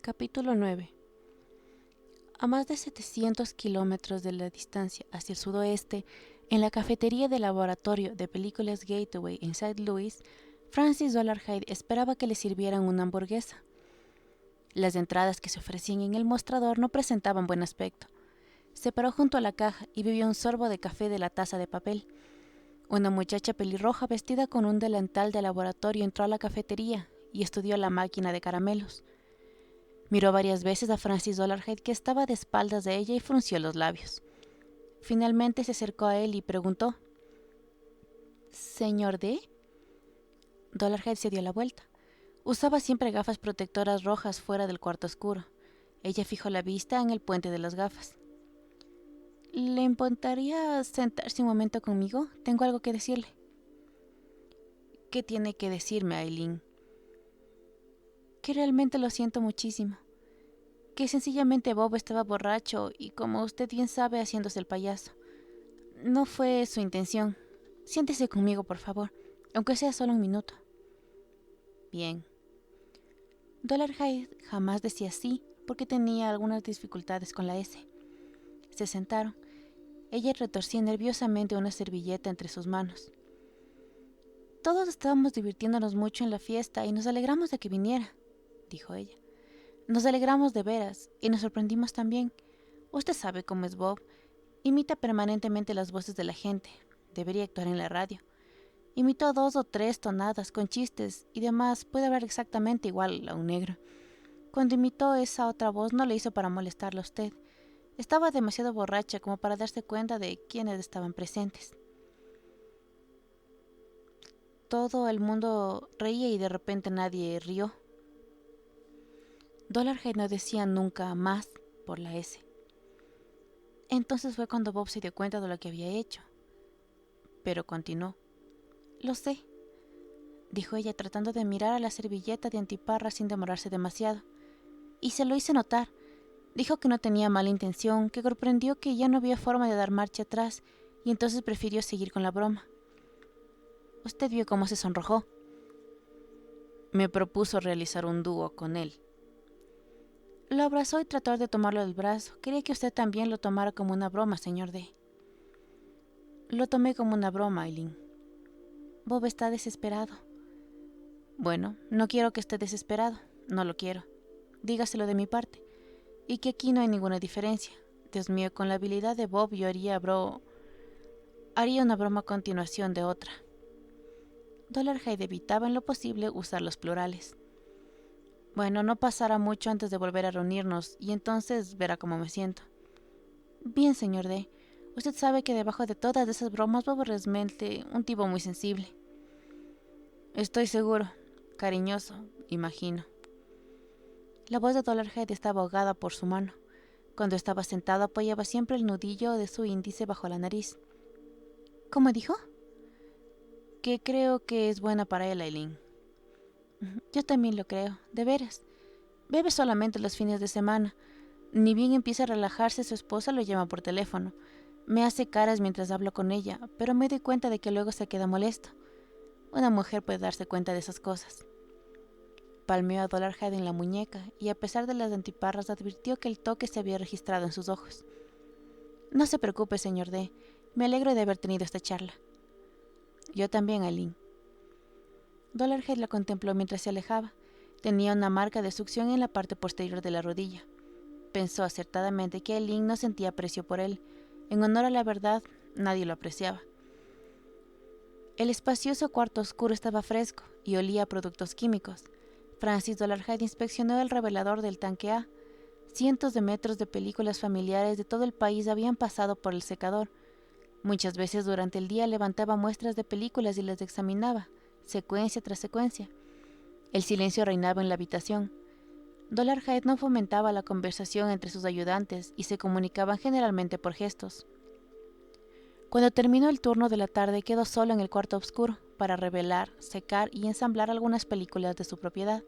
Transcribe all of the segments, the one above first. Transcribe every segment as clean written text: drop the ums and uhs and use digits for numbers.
Capítulo 9. A más de 700 kilómetros de la distancia hacia el sudoeste, en la cafetería del laboratorio de películas Gateway en St. Louis, Francis Dolarhyde esperaba que le sirvieran una hamburguesa. Las entradas que se ofrecían en el mostrador no presentaban buen aspecto. Se paró junto a la caja y bebió un sorbo de café de la taza de papel. Una muchacha pelirroja vestida con un delantal de laboratorio entró a la cafetería y estudió la máquina de caramelos. Miró varias veces a Francis Dolarhyde, que estaba de espaldas de ella, y frunció los labios. Finalmente se acercó a él y preguntó: ¿Señor D? Dolarhyde se dio la vuelta. Usaba siempre gafas protectoras rojas fuera del cuarto oscuro. Ella fijó la vista en el puente de las gafas. ¿Le importaría sentarse un momento conmigo? Tengo algo que decirle. ¿Qué tiene que decirme, Aileen? Que realmente lo siento muchísimo. Que sencillamente Bob estaba borracho y, como usted bien sabe, haciéndose el payaso. No fue su intención. Siéntese conmigo, por favor, aunque sea solo un minuto. Bien. Dolarhyde jamás decía sí, porque tenía algunas dificultades con la S. Se sentaron. Ella retorcía nerviosamente una servilleta entre sus manos. Todos estábamos divirtiéndonos mucho en la fiesta y nos alegramos de que viniera, dijo ella. Nos alegramos de veras y nos sorprendimos también. Usted sabe cómo es Bob. Imita permanentemente las voces de la gente. Debería actuar en la radio. Imitó 2 o 3 tonadas con chistes y demás. Puede hablar exactamente igual a un negro. Cuando imitó esa otra voz no lo hizo para molestarle a usted. Estaba demasiado borracha como para darse cuenta de quiénes estaban presentes. Todo el mundo reía y de repente nadie rió. Dolarhyde no decía nunca más por la S. Entonces fue cuando Bob se dio cuenta de lo que había hecho. Pero continuó. Lo sé, dijo ella, tratando de mirar a la servilleta de antiparra sin demorarse demasiado. Y se lo hice notar. Dijo que no tenía mala intención, que comprendió que ya no había forma de dar marcha atrás, y entonces prefirió seguir con la broma. Usted vio cómo se sonrojó. Me propuso realizar un dúo con él. Lo abrazó y trató de tomarlo del brazo. Quería que usted también lo tomara como una broma, señor D. Lo tomé como una broma, Aileen. Bob está desesperado. Bueno, no quiero que esté desesperado. No lo quiero. Dígaselo de mi parte. Y que aquí no hay ninguna diferencia. Dios mío, con la habilidad de Bob yo haría una broma a continuación de otra. Dolarhyde evitaba en lo posible usar los plurales. Bueno, no pasará mucho antes de volver a reunirnos, y entonces verá cómo me siento. Bien, señor D. Usted sabe que debajo de todas esas bromas Bob es realmente un tipo muy sensible. Estoy seguro. Cariñoso, imagino. La voz de Dolarhyde estaba ahogada por su mano. Cuando estaba sentado apoyaba siempre el nudillo de su índice bajo la nariz. ¿Cómo dijo? Que creo que es buena para él, Aileen. Yo también lo creo, de veras. Bebe solamente los fines de semana. Ni bien empieza a relajarse, su esposa lo llama por teléfono. Me hace caras mientras hablo con ella, pero me doy cuenta de que luego se queda molesto. Una mujer puede darse cuenta de esas cosas. Palmeó a Dolarhyde en la muñeca y, a pesar de las antiparras, advirtió que el toque se había registrado en sus ojos. No se preocupe, señor D. Me alegro de haber tenido esta charla. Yo también, Aileen. Dolarhyde la contempló mientras se alejaba. Tenía una marca de succión en la parte posterior de la rodilla. Pensó acertadamente que Aileen no sentía aprecio por él. En honor a la verdad, nadie lo apreciaba. El espacioso cuarto oscuro estaba fresco y olía a productos químicos. Francis Dolarhyde inspeccionó el revelador del tanque A. Cientos de metros de películas familiares de todo el país habían pasado por el secador. Muchas veces durante el día levantaba muestras de películas y las examinaba, secuencia tras secuencia. El silencio reinaba en la habitación. Dolarhyde no fomentaba la conversación entre sus ayudantes y se comunicaban generalmente por gestos. Cuando terminó el turno de la tarde, quedó solo en el cuarto oscuro para revelar, secar y ensamblar algunas películas de su propiedad.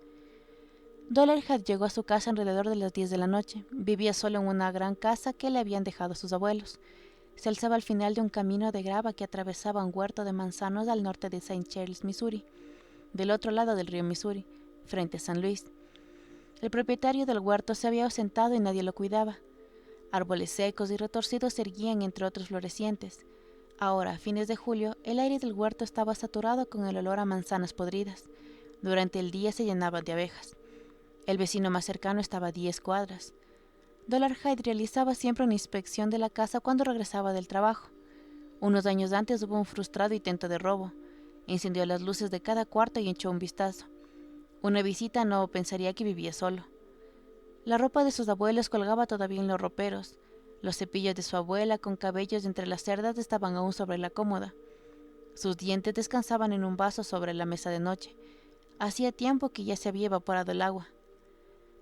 Dolarhyde llegó a su casa alrededor de las 10 de la noche. Vivía solo en una gran casa que le habían dejado sus abuelos. Se alzaba al final de un camino de grava que atravesaba un huerto de manzanos al norte de St. Charles, Missouri, del otro lado del río Missouri, frente a San Luis. El propietario del huerto se había ausentado y nadie lo cuidaba. Árboles secos y retorcidos se erguían entre otros florecientes. Ahora, a fines de julio, el aire del huerto estaba saturado con el olor a manzanas podridas. Durante el día se llenaba de abejas. El vecino más cercano estaba a 10 cuadras. Dolarhyde realizaba siempre una inspección de la casa cuando regresaba del trabajo. Unos años antes hubo un frustrado intento de robo. Encendió las luces de cada cuarto y echó un vistazo. Una visita no pensaría que vivía solo. La ropa de sus abuelos colgaba todavía en los roperos. Los cepillos de su abuela, con cabellos entre las cerdas, estaban aún sobre la cómoda. Sus dientes descansaban en un vaso sobre la mesa de noche. Hacía tiempo que ya se había evaporado el agua.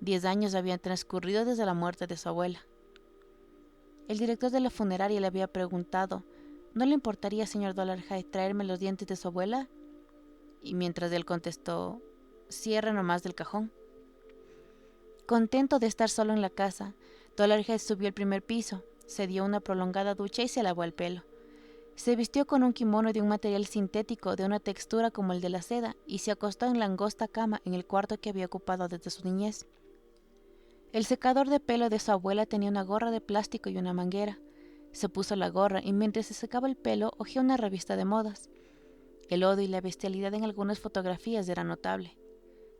10 años habían transcurrido desde la muerte de su abuela. El director de la funeraria le había preguntado: ¿no le importaría, señor Dolarhyde, traerme los dientes de su abuela? Y mientras él contestó: cierre nomás del cajón. Contento de estar solo en la casa, Dolarhyde subió al primer piso, se dio una prolongada ducha y se lavó el pelo. Se vistió con un kimono de un material sintético de una textura como el de la seda y se acostó en la angosta cama en el cuarto que había ocupado desde su niñez. El secador de pelo de su abuela tenía una gorra de plástico y una manguera. Se puso la gorra y mientras se secaba el pelo hojeó una revista de modas. El odio y la bestialidad en algunas fotografías era notable.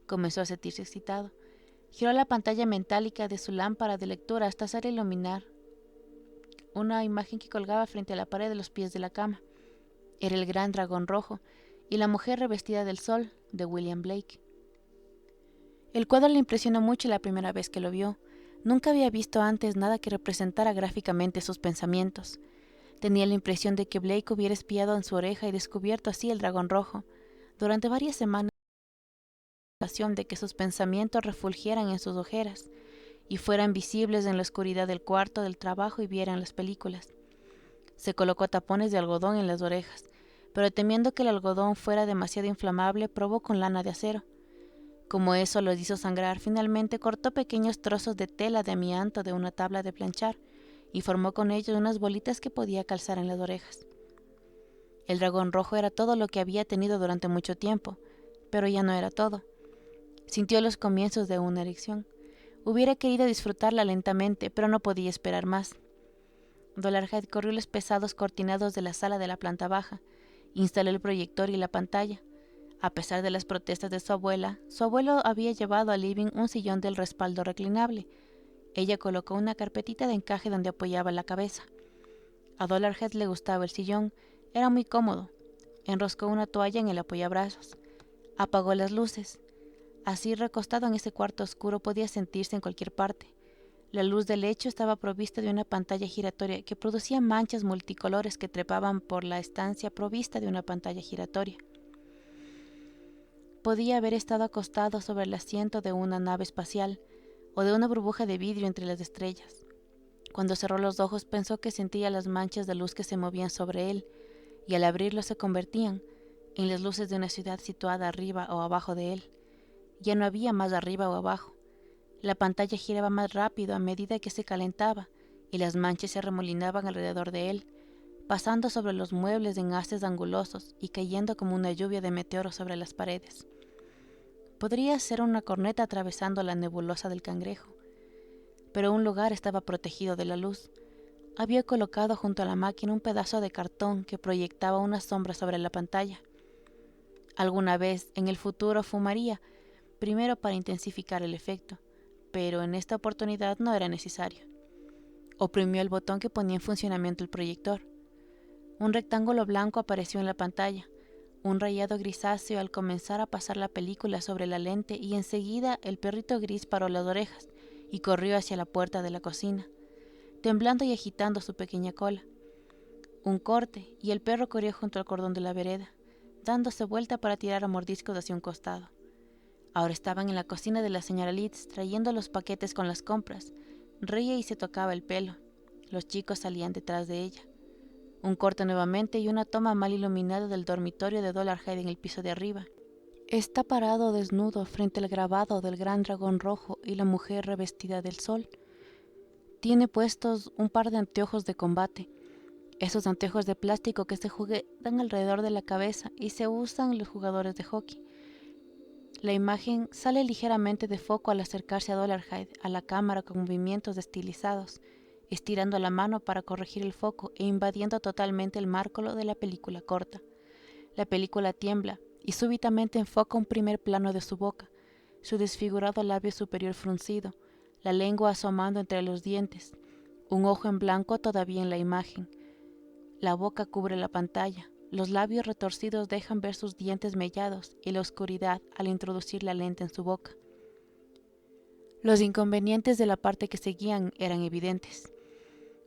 Comenzó a sentirse excitado. Giró la pantalla metálica de su lámpara de lectura hasta hacer iluminar una imagen que colgaba frente a la pared de los pies de la cama. Era el gran dragón rojo y la mujer revestida del sol de William Blake. El cuadro le impresionó mucho la primera vez que lo vio. Nunca había visto antes nada que representara gráficamente sus pensamientos. Tenía la impresión de que Blake hubiera espiado en su oreja y descubierto así el dragón rojo. Durante varias semanas, la sensación de que sus pensamientos refulgieran en sus ojeras y fueran visibles en la oscuridad del cuarto del trabajo y vieran las películas. Se colocó tapones de algodón en las orejas, pero temiendo que el algodón fuera demasiado inflamable, probó con lana de acero. Como eso los hizo sangrar, finalmente cortó pequeños trozos de tela de amianto de una tabla de planchar y formó con ellos unas bolitas que podía calzar en las orejas. El dragón rojo era todo lo que había tenido durante mucho tiempo, pero ya no era todo. Sintió los comienzos de una erección. Hubiera querido disfrutarla lentamente, pero no podía esperar más. Dolarhyde corrió los pesados cortinados de la sala de la planta baja, instaló el proyector y la pantalla. A pesar de las protestas de su abuelo había llevado al living un sillón del respaldo reclinable. Ella colocó una carpetita de encaje donde apoyaba la cabeza. A Dolarhyde le gustaba el sillón, era muy cómodo. Enroscó una toalla en el apoyabrazos. Apagó las luces. Así, recostado en ese cuarto oscuro, podía sentirse en cualquier parte. La luz del lecho estaba provista de una pantalla giratoria que producía manchas multicolores que trepaban por la estancia provista de una pantalla giratoria. Podía haber estado acostado sobre el asiento de una nave espacial o de una burbuja de vidrio entre las estrellas. Cuando cerró los ojos pensó que sentía las manchas de luz que se movían sobre él y al abrirlos se convertían en las luces de una ciudad situada arriba o abajo de él. Ya no había más arriba o abajo. La pantalla giraba más rápido a medida que se calentaba y las manchas se arremolinaban alrededor de él, pasando sobre los muebles en haces angulosos y cayendo como una lluvia de meteoros sobre las paredes. Podría ser una corneta atravesando la nebulosa del Cangrejo, pero un lugar estaba protegido de la luz. Había colocado junto a la máquina un pedazo de cartón que proyectaba una sombra sobre la pantalla. Alguna vez en el futuro fumaría, primero para intensificar el efecto, pero en esta oportunidad no era necesario. Oprimió el botón que ponía en funcionamiento el proyector. Un rectángulo blanco apareció en la pantalla, un rayado grisáceo al comenzar a pasar la película sobre la lente y enseguida el perrito gris paró las orejas y corrió hacia la puerta de la cocina, temblando y agitando su pequeña cola. Un corte y el perro corrió junto al cordón de la vereda, dándose vuelta para tirar a mordiscos hacia un costado. Ahora estaban en la cocina de la señora Leeds trayendo los paquetes con las compras. Reía y se tocaba el pelo. Los chicos salían detrás de ella. Un corte nuevamente y una toma mal iluminada del dormitorio de Dolarhyde en el piso de arriba. Está parado desnudo frente al grabado del gran dragón rojo y la mujer revestida del sol. Tiene puestos un par de anteojos de combate. Esos anteojos de plástico que se juegan alrededor de la cabeza y se usan los jugadores de hockey. La imagen sale ligeramente de foco al acercarse a Dolarhyde a la cámara con movimientos estilizados, estirando la mano para corregir el foco e invadiendo totalmente el marco de la película corta. La película tiembla y súbitamente enfoca un primer plano de su boca, su desfigurado labio superior fruncido, la lengua asomando entre los dientes, un ojo en blanco todavía en la imagen. La boca cubre la pantalla, los labios retorcidos dejan ver sus dientes mellados y la oscuridad al introducir la lente en su boca. Los inconvenientes de la parte que seguían eran evidentes.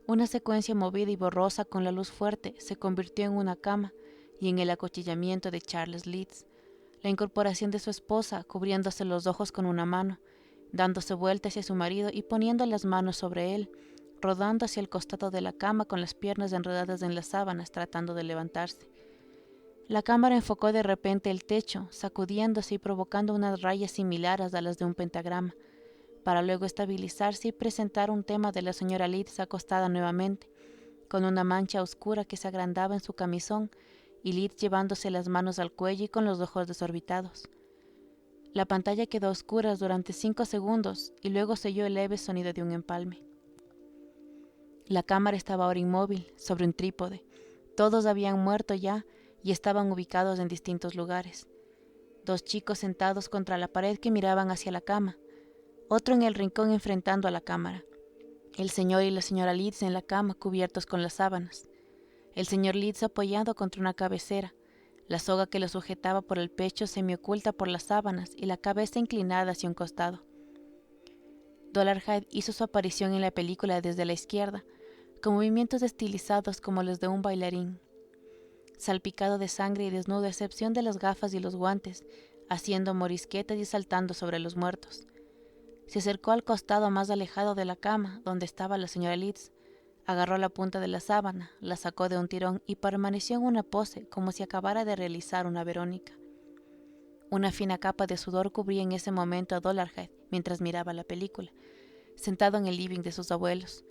Una secuencia movida y borrosa con la luz fuerte se convirtió en una cama y en el acuchillamiento de Charles Leeds, la incorporación de su esposa cubriéndose los ojos con una mano, dándose vuelta hacia su marido y poniendo las manos sobre él, rodando hacia el costado de la cama con las piernas enredadas en las sábanas tratando de levantarse. La cámara enfocó de repente el techo, sacudiéndose y provocando unas rayas similares a las de un pentagrama, para luego estabilizarse y presentar un tema de la señora Leeds acostada nuevamente, con una mancha oscura que se agrandaba en su camisón y Leeds llevándose las manos al cuello y con los ojos desorbitados. La pantalla quedó a oscuras durante 5 segundos y luego se oyó el leve sonido de un empalme. La cámara estaba ahora inmóvil, sobre un trípode. Todos habían muerto ya y estaban ubicados en distintos lugares. 2 chicos sentados contra la pared que miraban hacia la cama, otro en el rincón enfrentando a la cámara. El señor y la señora Leeds en la cama cubiertos con las sábanas. El señor Leeds apoyado contra una cabecera, la soga que lo sujetaba por el pecho semioculta por las sábanas y la cabeza inclinada hacia un costado. Dolarhyde hizo su aparición en la película desde la izquierda, con movimientos estilizados como los de un bailarín, salpicado de sangre y desnudo a excepción de las gafas y los guantes, haciendo morisquetas y saltando sobre los muertos. Se acercó al costado más alejado de la cama, donde estaba la señora Leeds, agarró la punta de la sábana, la sacó de un tirón y permaneció en una pose como si acabara de realizar una Verónica. Una fina capa de sudor cubría en ese momento a Dolarhyde mientras miraba la película, sentado en el living de sus abuelos.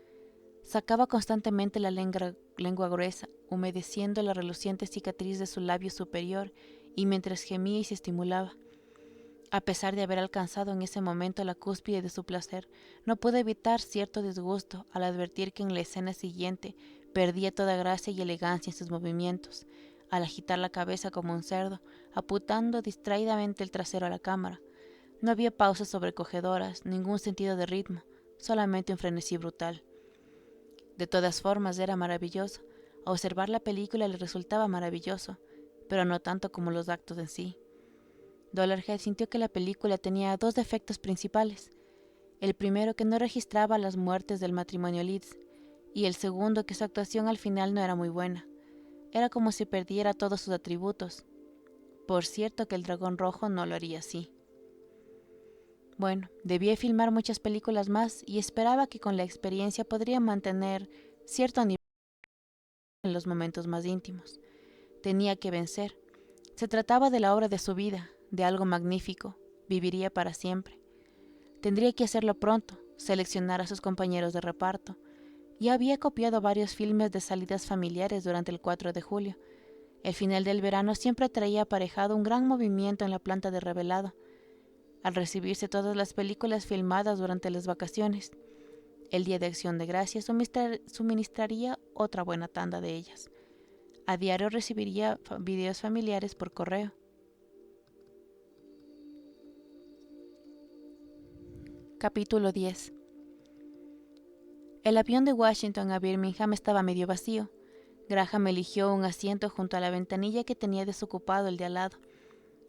Sacaba constantemente la lengua gruesa, humedeciendo la reluciente cicatriz de su labio superior y mientras gemía y se estimulaba. A pesar de haber alcanzado en ese momento la cúspide de su placer, no pudo evitar cierto disgusto al advertir que en la escena siguiente perdía toda gracia y elegancia en sus movimientos, al agitar la cabeza como un cerdo, apuntando distraídamente el trasero a la cámara. No había pausas sobrecogedoras, ningún sentido de ritmo, solamente un frenesí brutal. De todas formas, era maravilloso. Observar la película le resultaba maravilloso, pero no tanto como los actos en sí. Dolarhyde sintió que la película tenía 2 defectos principales. El primero, que no registraba las muertes del matrimonio Leeds, y el segundo, que su actuación al final no era muy buena. Era como si perdiera todos sus atributos. Por cierto que el dragón rojo no lo haría así. Bueno, debía filmar muchas películas más y esperaba que con la experiencia podría mantener cierto nivel en los momentos más íntimos. Tenía que vencer. Se trataba de la obra de su vida, de algo magnífico, viviría para siempre. Tendría que hacerlo pronto, seleccionar a sus compañeros de reparto. Ya había copiado varios filmes de salidas familiares durante el 4 de julio. El final del verano siempre traía aparejado un gran movimiento en la planta de revelado, al recibirse todas las películas filmadas durante las vacaciones. El Día de Acción de Gracias suministraría otra buena tanda de ellas. A diario recibiría videos familiares por correo. Capítulo 10. El avión de Washington a Birmingham estaba medio vacío. Graham eligió un asiento junto a la ventanilla que tenía desocupado el de al lado.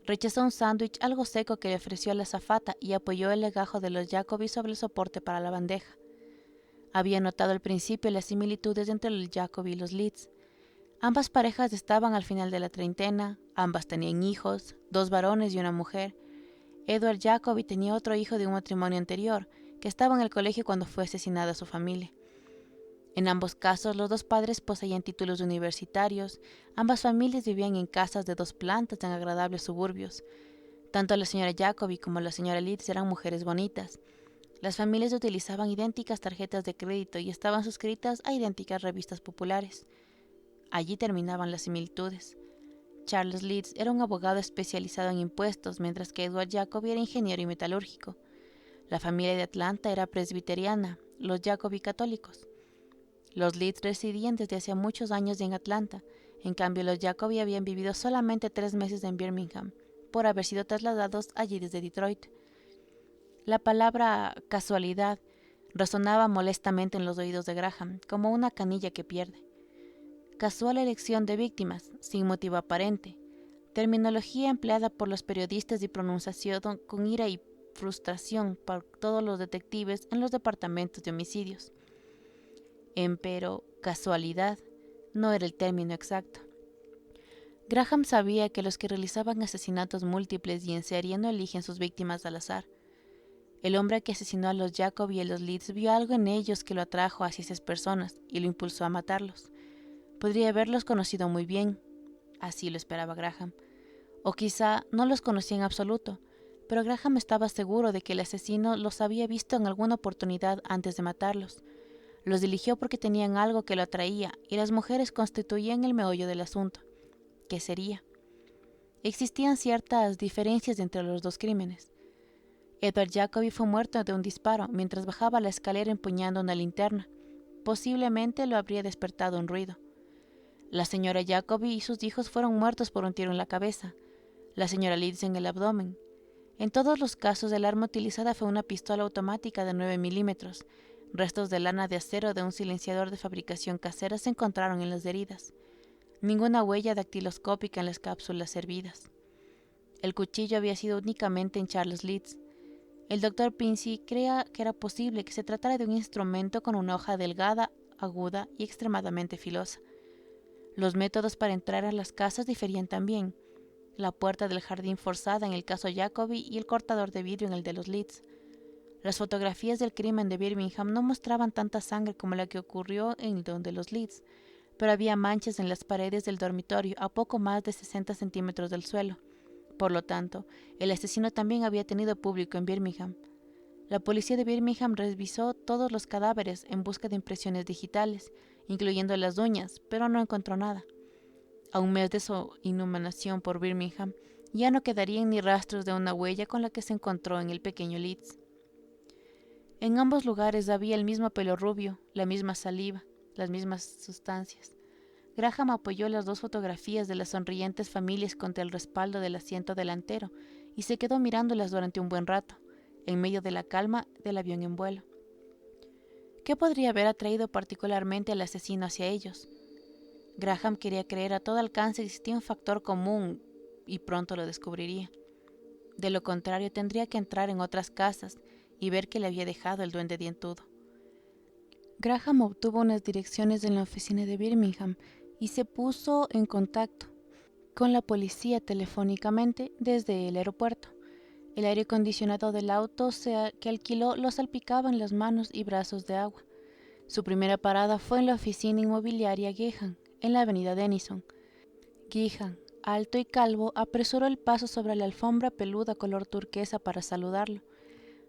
Rechazó un sándwich algo seco que le ofreció la azafata y apoyó el legajo de los Jacobi sobre el soporte para la bandeja. Había notado al principio las similitudes entre los Jacobi y los Leeds. Ambas parejas estaban al final de la treintena, ambas tenían hijos, 2 varones y una mujer. Edward Jacobi tenía otro hijo de un matrimonio anterior, que estaba en el colegio cuando fue asesinada su familia. En ambos casos, los 2 padres poseían títulos universitarios, ambas familias vivían en casas de 2 plantas en agradables suburbios. Tanto la señora Jacobi como la señora Leeds eran mujeres bonitas. Las familias utilizaban idénticas tarjetas de crédito y estaban suscritas a idénticas revistas populares. Allí terminaban las similitudes. Charles Leeds era un abogado especializado en impuestos, mientras que Edward Jacobi era ingeniero y metalúrgico. La familia de Atlanta era presbiteriana, los Jacobi católicos. Los Leeds residían desde hacía muchos años en Atlanta. En cambio, los Jacobi habían vivido solamente 3 meses en Birmingham, por haber sido trasladados allí desde Detroit. La palabra casualidad resonaba molestamente en los oídos de Graham, como una canilla que pierde. Casual elección de víctimas, sin motivo aparente. Terminología empleada por los periodistas y pronunciación con ira y frustración por todos los detectives en los departamentos de homicidios. Empero, casualidad no era el término exacto. Graham sabía que los que realizaban asesinatos múltiples y en serie no eligen sus víctimas al azar. El hombre que asesinó a los Jacob y a los Leeds vio algo en ellos que lo atrajo hacia esas personas y lo impulsó a matarlos. Podría haberlos conocido muy bien, así lo esperaba Graham, o quizá no los conocía en absoluto, pero Graham estaba seguro de que el asesino los había visto en alguna oportunidad antes de matarlos. Los eligió porque tenían algo que lo atraía y las mujeres constituían el meollo del asunto. ¿Qué sería? Existían ciertas diferencias entre los dos crímenes. Edward Jacobi fue muerto de un disparo mientras bajaba la escalera empuñando una linterna. Posiblemente lo habría despertado un ruido. La señora Jacobi y sus hijos fueron muertos por un tiro en la cabeza. La señora Leeds en el abdomen. En todos los casos, el arma utilizada fue una pistola automática de 9 milímetros. Restos de lana de acero de un silenciador de fabricación casera se encontraron en las heridas. Ninguna huella dactiloscópica en las cápsulas servidas. El cuchillo había sido únicamente en Charles Leeds. El doctor Pincy creía que era posible que se tratara de un instrumento con una hoja delgada, aguda y extremadamente filosa. Los métodos para entrar a las casas diferían también. La puerta del jardín forzada en el caso Jacobi y el cortador de vidrio en el de los Leeds. Las fotografías del crimen de Birmingham no mostraban tanta sangre como la que ocurrió en el de los Leeds, pero había manchas en las paredes del dormitorio a poco más de 60 centímetros del suelo. Por lo tanto, el asesino también había tenido público en Birmingham. La policía de Birmingham revisó todos los cadáveres en busca de impresiones digitales, incluyendo las uñas, pero no encontró nada. A un mes de su inhumación por Birmingham, ya no quedarían ni rastros de una huella con la que se encontró en el pequeño Leeds. En ambos lugares había el mismo pelo rubio, la misma saliva, las mismas sustancias. Graham apoyó las dos fotografías de las sonrientes familias contra el respaldo del asiento delantero y se quedó mirándolas durante un buen rato, en medio de la calma del avión en vuelo. ¿Qué podría haber atraído particularmente al asesino hacia ellos? Graham quería creer a todo alcance que existía un factor común y pronto lo descubriría. De lo contrario, tendría que entrar en otras casas y ver qué le había dejado el duende dientudo. Graham obtuvo unas direcciones en la oficina de Birmingham y se puso en contacto con la policía telefónicamente desde el aeropuerto. El aire acondicionado del auto que alquiló lo salpicaba en las manos y brazos de agua. Su primera parada fue en la oficina inmobiliaria Gehan, en la avenida Denison. Gehan, alto y calvo, apresuró el paso sobre la alfombra peluda color turquesa para saludarlo.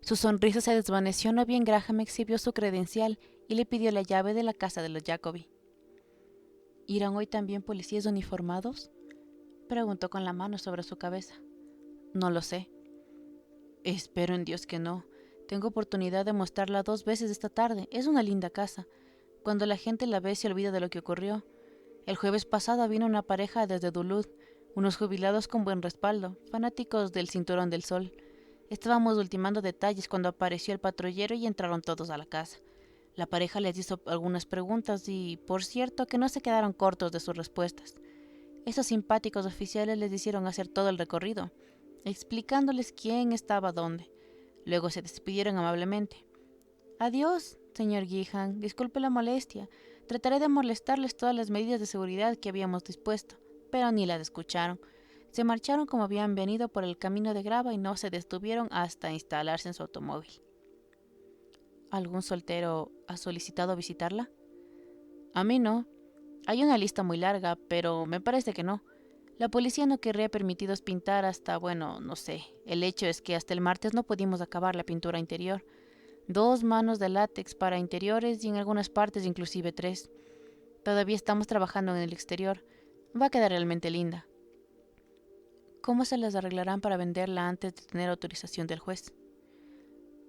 Su sonrisa se desvaneció no bien Graham exhibió su credencial y le pidió la llave de la casa de los Jacobi. ¿Irán hoy también policías uniformados?, preguntó con la mano sobre su cabeza. No lo sé. Espero en Dios que no. Tengo oportunidad de mostrarla 2 veces esta tarde. Es una linda casa. Cuando la gente la ve se olvida de lo que ocurrió. El jueves pasado vino una pareja desde Duluth, unos jubilados con buen respaldo, fanáticos del Cinturón del Sol. Estábamos ultimando detalles cuando apareció el patrullero y entraron todos a la casa. La pareja les hizo algunas preguntas y, por cierto, que no se quedaron cortos de sus respuestas. Esos simpáticos oficiales les hicieron hacer todo el recorrido, explicándoles quién estaba dónde. Luego se despidieron amablemente. Adiós, señor Gehan, disculpe la molestia. Trataré de molestarles todas las medidas de seguridad que habíamos dispuesto, pero ni las escucharon. Se marcharon como habían venido por el camino de grava y no se detuvieron hasta instalarse en su automóvil. ¿Algún soltero ha solicitado visitarla? A mí no. Hay una lista muy larga, pero me parece que no. La policía no querría permitidos pintar hasta, no sé. El hecho es que hasta el martes no pudimos acabar la pintura interior. 2 manos de látex para interiores y en algunas partes inclusive 3. Todavía estamos trabajando en el exterior. Va a quedar realmente linda. ¿Cómo se las arreglarán para venderla antes de tener autorización del juez?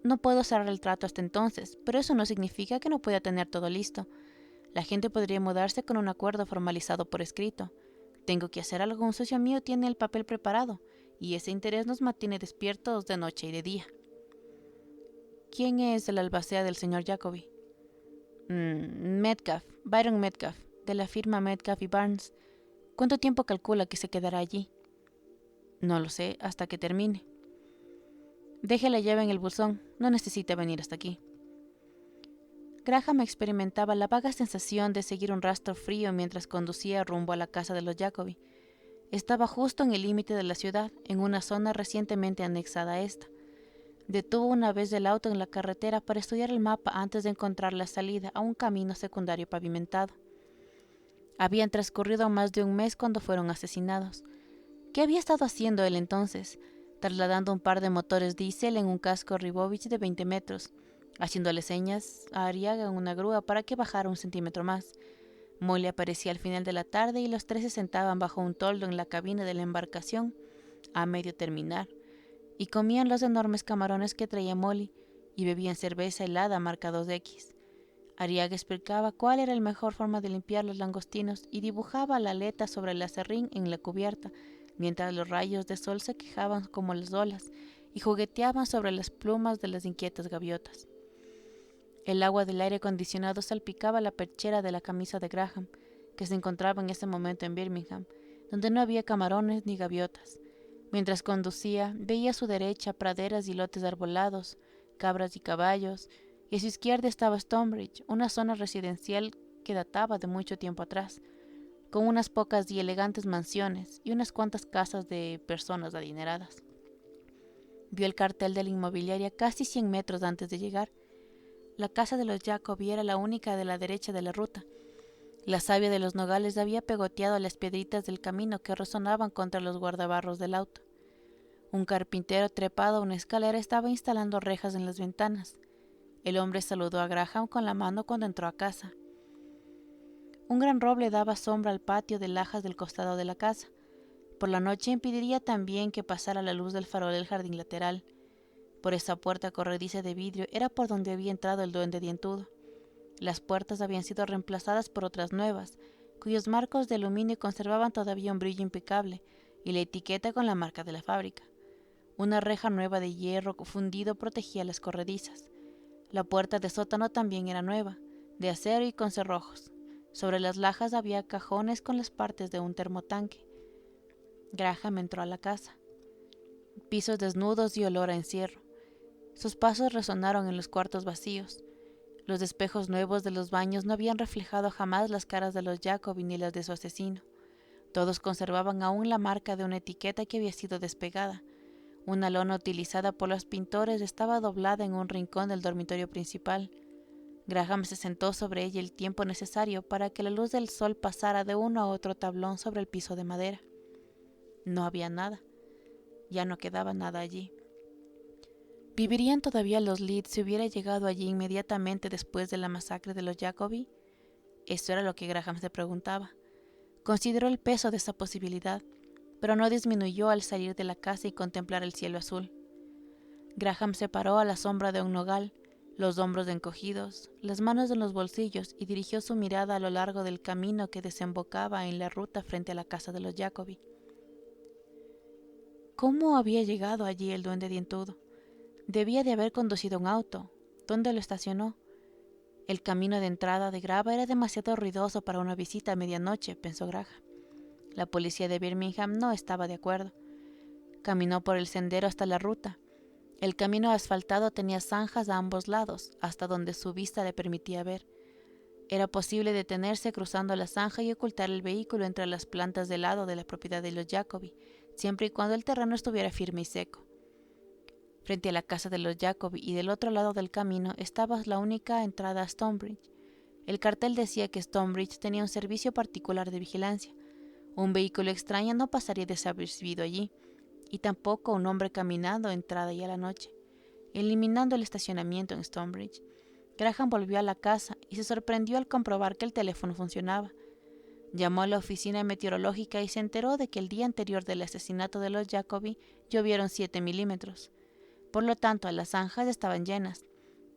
No puedo cerrar el trato hasta entonces, pero eso no significa que no pueda tener todo listo. La gente podría mudarse con un acuerdo formalizado por escrito. Tengo que hacer algo. Un socio mío tiene el papel preparado, y ese interés nos mantiene despiertos de noche y de día. ¿Quién es el albacea del señor Jacoby? Metcalf, Byron Metcalf, de la firma Metcalf y Barnes. ¿Cuánto tiempo calcula que se quedará allí? No lo sé, hasta que termine. Deje la llave en el buzón, no necesita venir hasta aquí. Graham experimentaba la vaga sensación de seguir un rastro frío mientras conducía rumbo a la casa de los Jacoby. Estaba justo en el límite de la ciudad, en una zona recientemente anexada a esta. Detuvo una vez el auto en la carretera para estudiar el mapa antes de encontrar la salida a un camino secundario pavimentado. Habían transcurrido más de un mes cuando fueron asesinados. ¿Qué había estado haciendo él entonces? Trasladando un par de motores diésel en un casco Ribovich de 20 metros, haciéndole señas a Arriaga en una grúa para que bajara un centímetro más. Molly aparecía al final de la tarde y los tres se sentaban bajo un toldo en la cabina de la embarcación, a medio terminar, y comían los enormes camarones que traía Molly y bebían cerveza helada marca 2X. Arriaga explicaba cuál era la mejor forma de limpiar los langostinos y dibujaba la aleta sobre el aserrín en la cubierta, mientras los rayos de sol se quejaban como las olas y jugueteaban sobre las plumas de las inquietas gaviotas. El agua del aire acondicionado salpicaba la perchera de la camisa de Graham, que se encontraba en ese momento en Birmingham, donde no había camarones ni gaviotas. Mientras conducía, veía a su derecha praderas y lotes arbolados, cabras y caballos, y a su izquierda estaba Stonebridge, una zona residencial que databa de mucho tiempo atrás, con unas pocas y elegantes mansiones y unas cuantas casas de personas adineradas. Vio el cartel de la inmobiliaria casi 100 metros antes de llegar. La casa de los Jacoby era la única de la derecha de la ruta. La savia de los nogales había pegoteado las piedritas del camino que resonaban contra los guardabarros del auto. Un carpintero trepado a una escalera estaba instalando rejas en las ventanas. El hombre saludó a Graham con la mano cuando entró a casa. Un gran roble daba sombra al patio de lajas del costado de la casa. Por la noche impediría también que pasara la luz del farol del jardín lateral. Por esa puerta corrediza de vidrio era por donde había entrado el duende dientudo. Las puertas habían sido reemplazadas por otras nuevas, cuyos marcos de aluminio conservaban todavía un brillo impecable, y la etiqueta con la marca de la fábrica. Una reja nueva de hierro fundido protegía las corredizas. La puerta de sótano también era nueva, de acero y con cerrojos. Sobre las lajas había cajones con las partes de un termotanque. Graham entró a la casa. Pisos desnudos y olor a encierro. Sus pasos resonaron en los cuartos vacíos. Los espejos nuevos de los baños no habían reflejado jamás las caras de los Jacoby ni las de su asesino. Todos conservaban aún la marca de una etiqueta que había sido despegada. Una lona utilizada por los pintores estaba doblada en un rincón del dormitorio principal. Graham se sentó sobre ella el tiempo necesario para que la luz del sol pasara de uno a otro tablón sobre el piso de madera. No había nada. Ya no quedaba nada allí. ¿Vivirían todavía los Leeds si hubiera llegado allí inmediatamente después de la masacre de los Jacoby? Esto era lo que Graham se preguntaba. Consideró el peso de esa posibilidad, pero no disminuyó al salir de la casa y contemplar el cielo azul. Graham se paró a la sombra de un nogal, los hombros encogidos, las manos en los bolsillos, y dirigió su mirada a lo largo del camino que desembocaba en la ruta frente a la casa de los Jacoby. ¿Cómo había llegado allí el duende dientudo? Debía de haber conducido un auto. ¿Dónde lo estacionó? El camino de entrada de grava era demasiado ruidoso para una visita a medianoche, pensó Graham. La policía de Birmingham no estaba de acuerdo. Caminó por el sendero hasta la ruta. El camino asfaltado tenía zanjas a ambos lados, hasta donde su vista le permitía ver. Era posible detenerse cruzando la zanja y ocultar el vehículo entre las plantas de lado de la propiedad de los Jacoby, siempre y cuando el terreno estuviera firme y seco. Frente a la casa de los Jacoby y del otro lado del camino estaba la única entrada a Stonebridge. El cartel decía que Stonebridge tenía un servicio particular de vigilancia. Un vehículo extraño no pasaría desapercibido allí, y tampoco un hombre caminando entrada ya la noche. Eliminando el estacionamiento en Stonebridge, Graham volvió a la casa y se sorprendió al comprobar que el teléfono funcionaba. Llamó a la oficina meteorológica y se enteró de que el día anterior del asesinato de los Jacobi llovieron 7 milímetros. Por lo tanto, las zanjas estaban llenas.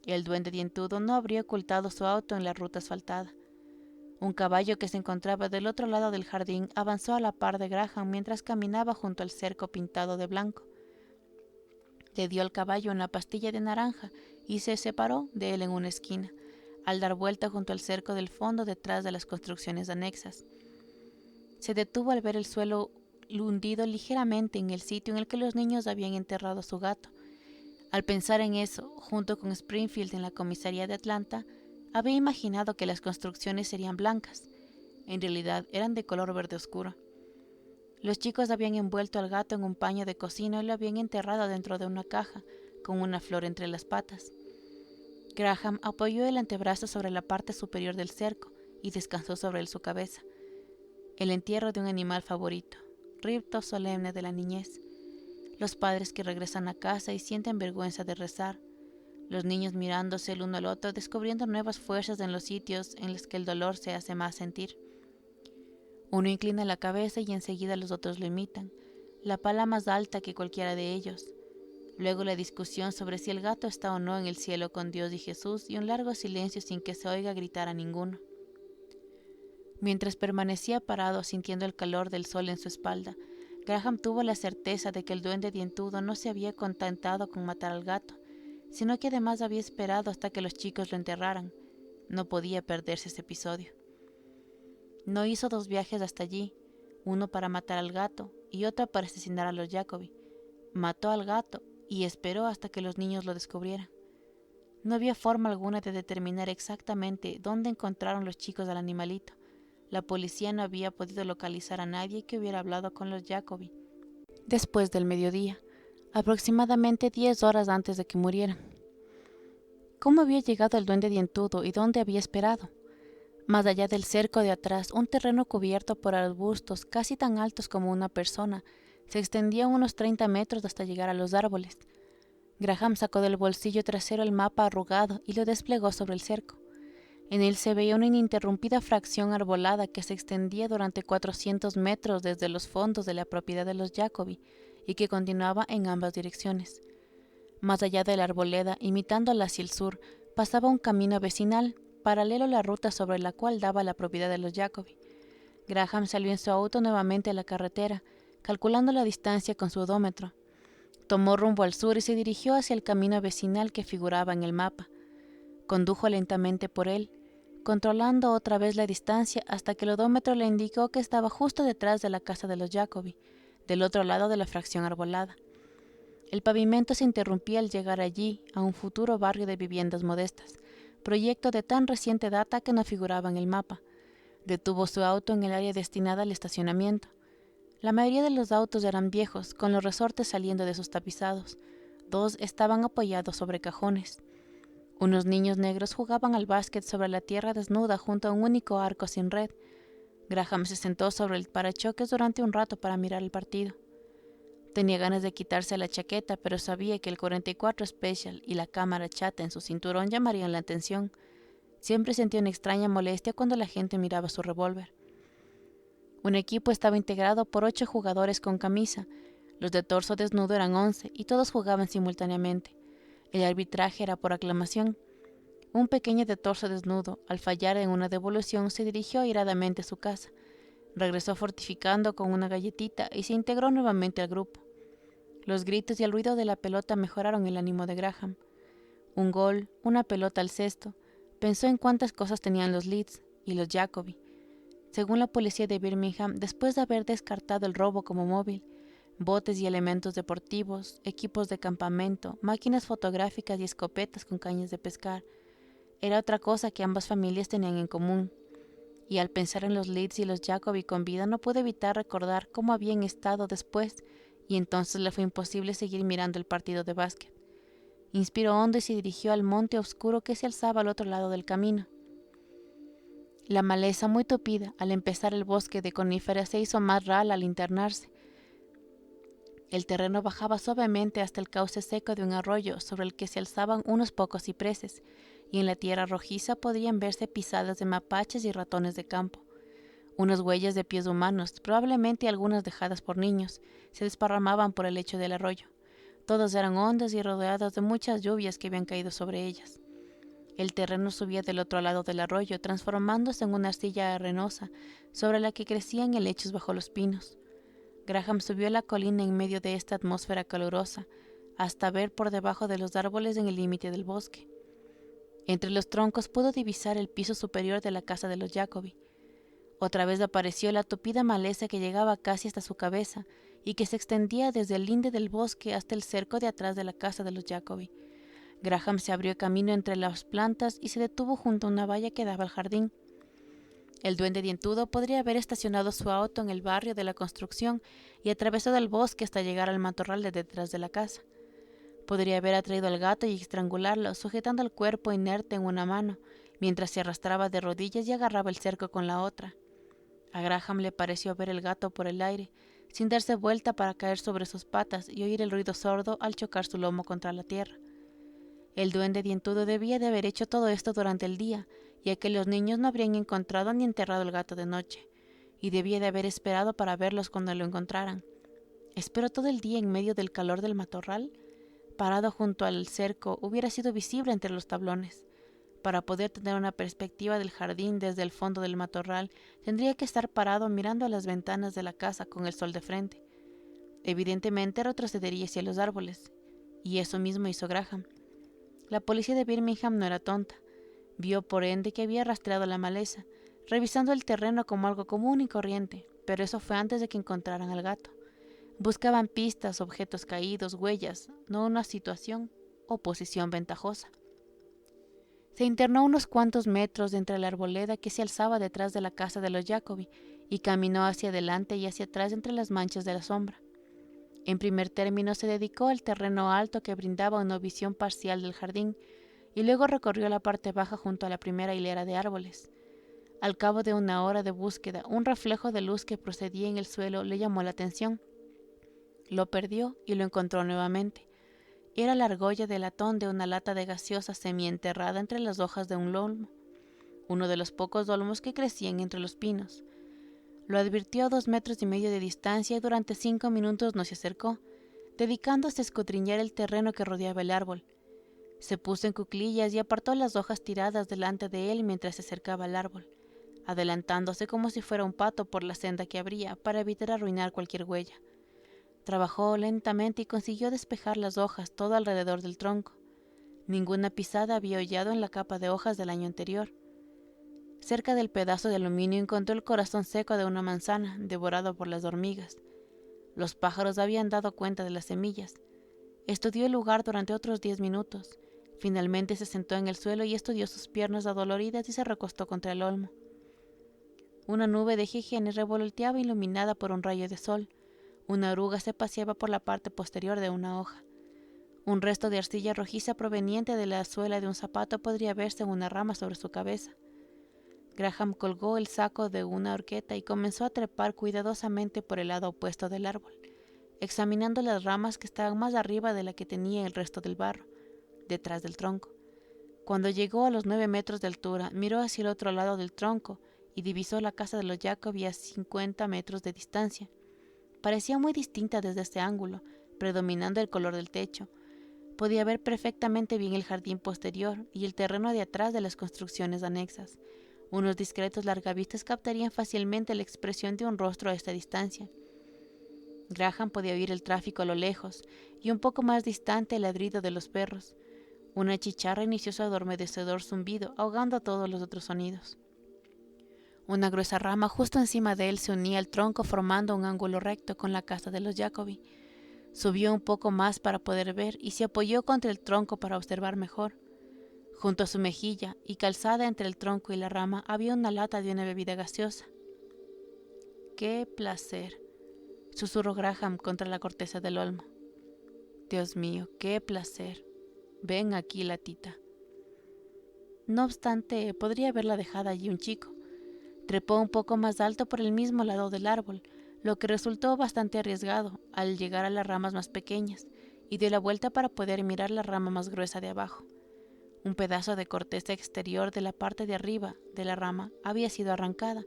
El duende dientudo no habría ocultado su auto en la ruta asfaltada. Un caballo que se encontraba del otro lado del jardín avanzó a la par de Graham mientras caminaba junto al cerco pintado de blanco. Le dio al caballo una pastilla de naranja y se separó de él en una esquina, al dar vuelta junto al cerco del fondo detrás de las construcciones anexas. Se detuvo al ver el suelo hundido ligeramente en el sitio en el que los niños habían enterrado a su gato. Al pensar en eso, junto con Springfield en la comisaría de Atlanta, había imaginado que las construcciones serían blancas. En realidad eran de color verde oscuro. Los chicos habían envuelto al gato en un paño de cocina y lo habían enterrado dentro de una caja, con una flor entre las patas. Graham apoyó el antebrazo sobre la parte superior del cerco y descansó sobre él su cabeza. El entierro de un animal favorito, rito solemne de la niñez. Los padres que regresan a casa y sienten vergüenza de rezar. Los niños mirándose el uno al otro, descubriendo nuevas fuerzas en los sitios en los que el dolor se hace más sentir. Uno inclina la cabeza y enseguida los otros lo imitan, la pala más alta que cualquiera de ellos. Luego la discusión sobre si el gato está o no en el cielo con Dios y Jesús y un largo silencio sin que se oiga gritar a ninguno. Mientras permanecía parado sintiendo el calor del sol en su espalda, Graham tuvo la certeza de que el duende dientudo no se había contentado con matar al gato, sino que además había esperado hasta que los chicos lo enterraran. No podía perderse ese episodio. No hizo 2 viajes hasta allí, uno para matar al gato y otro para asesinar a los Jacobi. Mató al gato y esperó hasta que los niños lo descubrieran. No había forma alguna de determinar exactamente dónde encontraron los chicos al animalito. La policía no había podido localizar a nadie que hubiera hablado con los Jacobi. Después del mediodía, aproximadamente 10 horas antes de que murieran. ¿Cómo había llegado el duende dientudo y dónde había esperado? Más allá del cerco de atrás, un terreno cubierto por arbustos casi tan altos como una persona, se extendía unos 30 metros hasta llegar a los árboles. Graham sacó del bolsillo trasero el mapa arrugado y lo desplegó sobre el cerco. En él se veía una ininterrumpida fracción arbolada que se extendía durante 400 metros desde los fondos de la propiedad de los Jacobi y que continuaba en ambas direcciones. Más allá de la arboleda, imitándola hacia el sur, pasaba un camino vecinal, paralelo a la ruta sobre la cual daba la propiedad de los Jacobi. Graham salió en su auto nuevamente a la carretera, calculando la distancia con su odómetro. Tomó rumbo al sur y se dirigió hacia el camino vecinal que figuraba en el mapa. Condujo lentamente por él, controlando otra vez la distancia hasta que el odómetro le indicó que estaba justo detrás de la casa de los Jacobi, del otro lado de la fracción arbolada. El pavimento se interrumpía al llegar allí, a un futuro barrio de viviendas modestas, proyecto de tan reciente data que no figuraba en el mapa. Detuvo su auto en el área destinada al estacionamiento. La mayoría de los autos eran viejos, con los resortes saliendo de sus tapizados. 2 estaban apoyados sobre cajones. Unos niños negros jugaban al básquet sobre la tierra desnuda junto a un único arco sin red. Graham se sentó sobre el parachoques durante un rato para mirar el partido. Tenía ganas de quitarse la chaqueta, pero sabía que el 44 Special y la cámara chata en su cinturón llamarían la atención. Siempre sentía una extraña molestia cuando la gente miraba su revólver. Un equipo estaba integrado por 8 jugadores con camisa. Los de torso desnudo eran 11 y todos jugaban simultáneamente. El arbitraje era por aclamación. Un pequeño de torso desnudo, al fallar en una devolución, se dirigió airadamente a su casa. Regresó fortificando con una galletita y se integró nuevamente al grupo. Los gritos y el ruido de la pelota mejoraron el ánimo de Graham. Un gol, una pelota al cesto. Pensó en cuántas cosas tenían los Leeds y los Jacobi. Según la policía de Birmingham, después de haber descartado el robo como móvil, botes y elementos deportivos, equipos de campamento, máquinas fotográficas y escopetas con cañas de pescar, era otra cosa que ambas familias tenían en común. Y al pensar en los Leeds y los Jacobi con vida, no pude evitar recordar cómo habían estado después, y entonces le fue imposible seguir mirando el partido de básquet. Inspiró hondo y se dirigió al monte oscuro que se alzaba al otro lado del camino. La maleza muy tupida al empezar el bosque de coníferas se hizo más rala al internarse. El terreno bajaba suavemente hasta el cauce seco de un arroyo sobre el que se alzaban unos pocos cipreses, y en la tierra rojiza podían verse pisadas de mapaches y ratones de campo. Unas huellas de pies humanos, probablemente algunas dejadas por niños, se desparramaban por el lecho del arroyo. Todas eran hondas y rodeadas de muchas lluvias que habían caído sobre ellas. El terreno subía del otro lado del arroyo, transformándose en una arcilla arenosa, sobre la que crecían helechos bajo los pinos. Graham subió la colina en medio de esta atmósfera calurosa, hasta ver por debajo de los árboles en el límite del bosque. Entre los troncos pudo divisar el piso superior de la casa de los Jacobi. Otra vez apareció la tupida maleza que llegaba casi hasta su cabeza y que se extendía desde el linde del bosque hasta el cerco de atrás de la casa de los Jacobi. Graham se abrió camino entre las plantas y se detuvo junto a una valla que daba al jardín. El duende dientudo podría haber estacionado su auto en el barrio de la construcción y atravesado el bosque hasta llegar al matorral de detrás de la casa. Podría haber atraído al gato y estrangularlo, sujetando el cuerpo inerte en una mano, mientras se arrastraba de rodillas y agarraba el cerco con la otra. A Graham le pareció ver el gato por el aire, sin darse vuelta para caer sobre sus patas y oír el ruido sordo al chocar su lomo contra la tierra. El duende dientudo debía de haber hecho todo esto durante el día, ya que los niños no habrían encontrado ni enterrado el gato de noche, y debía de haber esperado para verlos cuando lo encontraran. Esperó todo el día en medio del calor del matorral. Parado junto al cerco, hubiera sido visible entre los tablones. Para poder tener una perspectiva del jardín desde el fondo del matorral, tendría que estar parado mirando a las ventanas de la casa con el sol de frente. Evidentemente retrocedería hacia los árboles, y eso mismo hizo Graham. La policía de Birmingham no era tonta. Vio por ende que había rastreado la maleza, revisando el terreno como algo común y corriente, pero eso fue antes de que encontraran al gato. Buscaban pistas, objetos caídos, huellas, no una situación o posición ventajosa. Se internó unos cuantos metros entre la arboleda que se alzaba detrás de la casa de los Jacobi y caminó hacia adelante y hacia atrás entre las manchas de la sombra. En primer término se dedicó al terreno alto que brindaba una visión parcial del jardín y luego recorrió la parte baja junto a la primera hilera de árboles. Al cabo de una hora de búsqueda, un reflejo de luz que procedía en el suelo le llamó la atención. Lo perdió y lo encontró nuevamente. Era la argolla de latón de una lata de gaseosa semienterrada entre las hojas de un olmo, uno de los pocos olmos que crecían entre los pinos. Lo advirtió a 2,5 metros de distancia y durante 5 minutos no se acercó, dedicándose a escudriñar el terreno que rodeaba el árbol. Se puso en cuclillas y apartó las hojas tiradas delante de él mientras se acercaba al árbol, adelantándose como si fuera un pato por la senda que abría para evitar arruinar cualquier huella. Trabajó lentamente y consiguió despejar las hojas todo alrededor del tronco. Ninguna pisada había hollado en la capa de hojas del año anterior. Cerca del pedazo de aluminio encontró el corazón seco de una manzana, devorado por las hormigas. Los pájaros habían dado cuenta de las semillas. Estudió el lugar durante otros 10 minutos. Finalmente se sentó en el suelo y estudió sus piernas adoloridas y se recostó contra el olmo. Una nube de jígenes revoloteaba iluminada por un rayo de sol. Una oruga se paseaba por la parte posterior de una hoja. Un resto de arcilla rojiza proveniente de la suela de un zapato podría verse en una rama sobre su cabeza. Graham colgó el saco de una horqueta y comenzó a trepar cuidadosamente por el lado opuesto del árbol, examinando las ramas que estaban más arriba de la que tenía el resto del barro, detrás del tronco. Cuando llegó a los 9 metros de altura, miró hacia el otro lado del tronco y divisó la casa de los Jacobi a 50 metros de distancia. Parecía muy distinta desde este ángulo, predominando el color del techo. Podía ver perfectamente bien el jardín posterior y el terreno de atrás de las construcciones anexas. Unos discretos largavistas captarían fácilmente la expresión de un rostro a esta distancia. Graham podía oír el tráfico a lo lejos y un poco más distante el ladrido de los perros. Una chicharra inició su adormecedor zumbido, ahogando a todos los otros sonidos. Una gruesa rama justo encima de él se unía al tronco formando un ángulo recto con la casa de los Jacobi. Subió un poco más para poder ver y se apoyó contra el tronco para observar mejor. Junto a su mejilla y calzada entre el tronco y la rama había una lata de una bebida gaseosa. ¡Qué placer!, susurró Graham contra la corteza del olmo. Dios mío, qué placer. Ven aquí, latita. No obstante, podría haberla dejado allí un chico. Trepó un poco más alto por el mismo lado del árbol, lo que resultó bastante arriesgado al llegar a las ramas más pequeñas, y dio la vuelta para poder mirar la rama más gruesa de abajo. Un pedazo de corteza exterior de la parte de arriba de la rama había sido arrancada,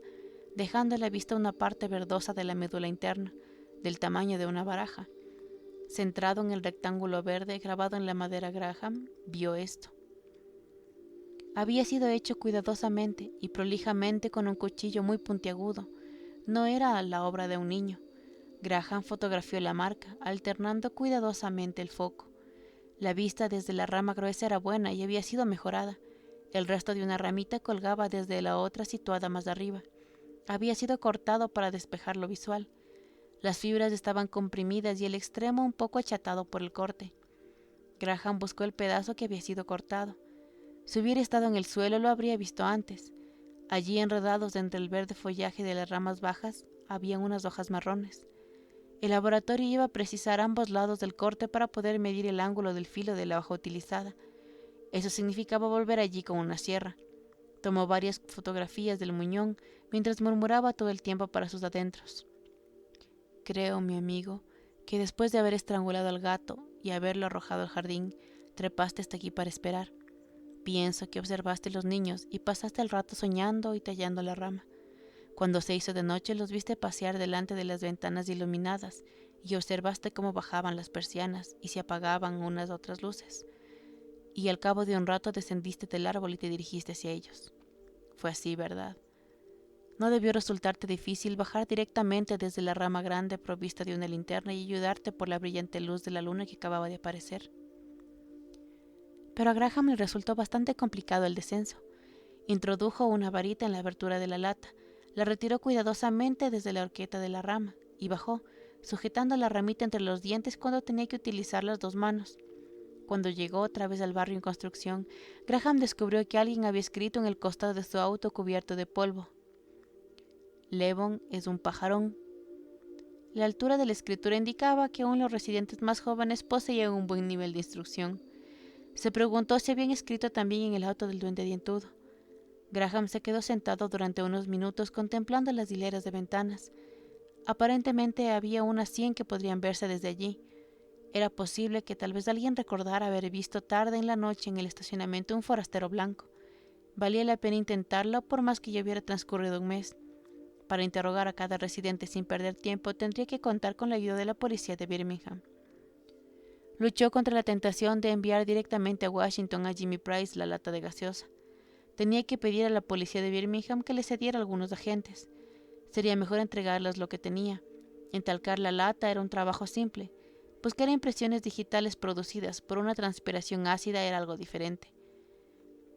dejando a la vista una parte verdosa de la médula interna, del tamaño de una baraja. Centrado en el rectángulo verde grabado en la madera, Graham vio esto. Había sido hecho cuidadosamente y prolijamente con un cuchillo muy puntiagudo. No era la obra de un niño. Graham fotografió la marca, alternando cuidadosamente el foco. La vista desde la rama gruesa era buena y había sido mejorada. El resto de una ramita colgaba desde la otra situada más arriba. Había sido cortado para despejar lo visual. Las fibras estaban comprimidas y el extremo un poco achatado por el corte. Graham buscó el pedazo que había sido cortado. Si hubiera estado en el suelo lo habría visto antes. Allí, enredados entre el verde follaje de las ramas bajas, habían unas hojas marrones. El laboratorio iba a precisar ambos lados del corte para poder medir el ángulo del filo de la hoja utilizada. Eso significaba volver allí con una sierra. Tomó varias fotografías del muñón mientras murmuraba todo el tiempo para sus adentros. Creo, mi amigo, que después de haber estrangulado al gato y haberlo arrojado al jardín, trepaste hasta aquí para esperar. Pienso que observaste los niños y pasaste el rato soñando y tallando la rama. Cuando se hizo de noche los viste pasear delante de las ventanas iluminadas y observaste cómo bajaban las persianas y se apagaban unas otras luces. Y al cabo de un rato descendiste del árbol y te dirigiste hacia ellos. Fue así, ¿verdad? No debió resultarte difícil bajar directamente desde la rama grande provista de una linterna y ayudarte por la brillante luz de la luna que acababa de aparecer. Pero a Graham le resultó bastante complicado el descenso. Introdujo una varita en la abertura de la lata, la retiró cuidadosamente desde la horqueta de la rama y bajó, sujetando la ramita entre los dientes cuando tenía que utilizar las dos manos. Cuando llegó otra vez al barrio en construcción, Graham descubrió que alguien había escrito en el costado de su auto cubierto de polvo: Levon es un pajarón. La altura de la escritura indicaba que aún los residentes más jóvenes poseían un buen nivel de instrucción. Se preguntó si habían escrito también en el auto del duende dientudo. Graham se quedó sentado durante unos minutos contemplando las hileras de ventanas. Aparentemente había unas 100 que podrían verse desde allí. Era posible que tal vez alguien recordara haber visto tarde en la noche en el estacionamiento un forastero blanco. Valía la pena intentarlo por más que ya hubiera transcurrido un mes. Para interrogar a cada residente sin perder tiempo tendría que contar con la ayuda de la policía de Birmingham. Luchó contra la tentación de enviar directamente a Washington a Jimmy Price la lata de gaseosa. Tenía que pedir a la policía de Birmingham que le cediera algunos agentes. Sería mejor entregarles lo que tenía. Entalcar la lata era un trabajo simple. Buscar impresiones digitales producidas por una transpiración ácida era algo diferente.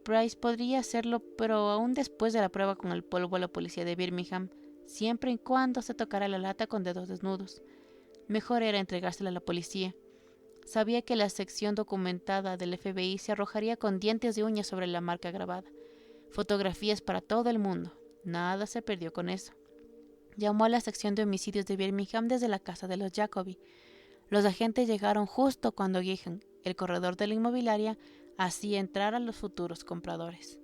Price podría hacerlo, pero aún después de la prueba con el polvo a la policía de Birmingham, siempre y cuando se tocara la lata con dedos desnudos. Mejor era entregársela a la policía. Sabía que la sección documentada del FBI se arrojaría con dientes de uñas sobre la marca grabada. Fotografías para todo el mundo. Nada se perdió con eso. Llamó a la sección de homicidios de Birmingham desde la casa de los Jacobi. Los agentes llegaron justo cuando Gihan, el corredor de la inmobiliaria, hacía entrar a los futuros compradores.